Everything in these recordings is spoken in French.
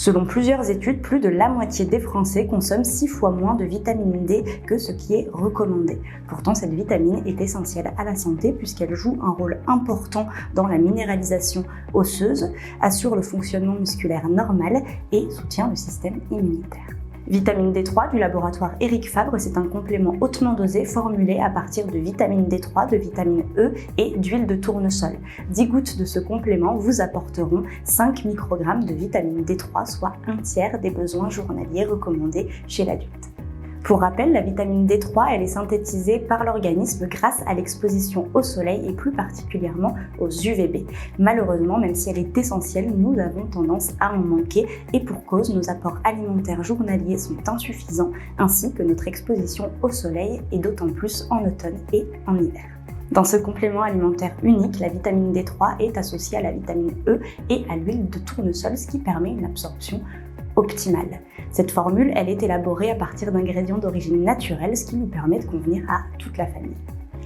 Selon plusieurs études, plus de la moitié des Français consomment 6 fois moins de vitamine D que ce qui est recommandé. Pourtant, cette vitamine est essentielle à la santé puisqu'elle joue un rôle important dans la minéralisation osseuse, assure le fonctionnement musculaire normal et soutient le système immunitaire. Vitamine D3 du laboratoire Eric Fabre, c'est un complément hautement dosé formulé à partir de vitamine D3, de vitamine E et d'huile de tournesol. 10 gouttes de ce complément vous apporteront 5 microgrammes de vitamine D3, soit un tiers des besoins journaliers recommandés chez l'adulte. Pour rappel, la vitamine D3, elle est synthétisée par l'organisme grâce à l'exposition au soleil et plus particulièrement aux UVB. Malheureusement, même si elle est essentielle, nous avons tendance à en manquer et pour cause, nos apports alimentaires journaliers sont insuffisants ainsi que notre exposition au soleil et d'autant plus en automne et en hiver. Dans ce complément alimentaire unique, la vitamine D3 est associée à la vitamine E et à l'huile de tournesol, ce qui permet une absorption optimale. Cette formule, elle est élaborée à partir d'ingrédients d'origine naturelle, ce qui lui permet de convenir à toute la famille.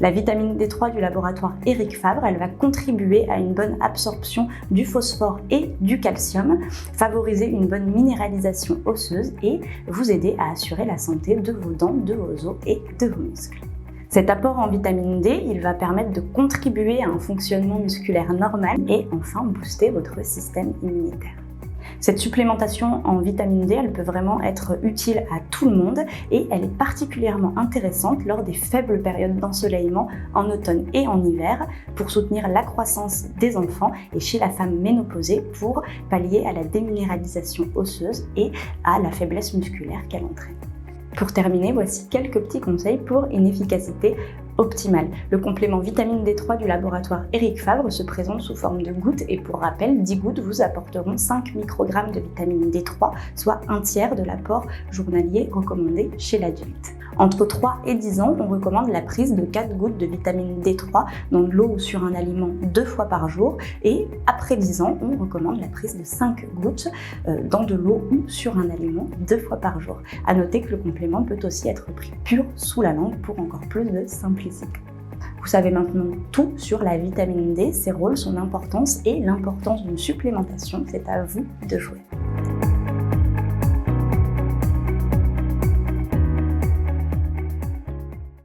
La vitamine D3 du laboratoire Eric Fabre, elle va contribuer à une bonne absorption du phosphore et du calcium, favoriser une bonne minéralisation osseuse et vous aider à assurer la santé de vos dents, de vos os et de vos muscles. Cet apport en vitamine D, il va permettre de contribuer à un fonctionnement musculaire normal et enfin booster votre système immunitaire. Cette supplémentation en vitamine D, elle peut vraiment être utile à tout le monde et elle est particulièrement intéressante lors des faibles périodes d'ensoleillement en automne et en hiver pour soutenir la croissance des enfants et chez la femme ménopausée pour pallier à la déminéralisation osseuse et à la faiblesse musculaire qu'elle entraîne. Pour terminer, voici quelques petits conseils pour une efficacité optimale. Le complément vitamine D3 du laboratoire Eric Fabre se présente sous forme de gouttes et pour rappel, 10 gouttes vous apporteront 5 microgrammes de vitamine D3, soit un tiers de l'apport journalier recommandé chez l'adulte. Entre 3 et 10 ans, on recommande la prise de 4 gouttes de vitamine D3 dans de l'eau ou sur un aliment 2 fois par jour et après 10 ans, on recommande la prise de 5 gouttes dans de l'eau ou sur un aliment 2 fois par jour. À noter que le complément peut aussi être pris pur sous la langue pour encore plus de simplicité. Vous savez maintenant tout sur la vitamine D, ses rôles, son importance et l'importance d'une supplémentation. C'est à vous de jouer.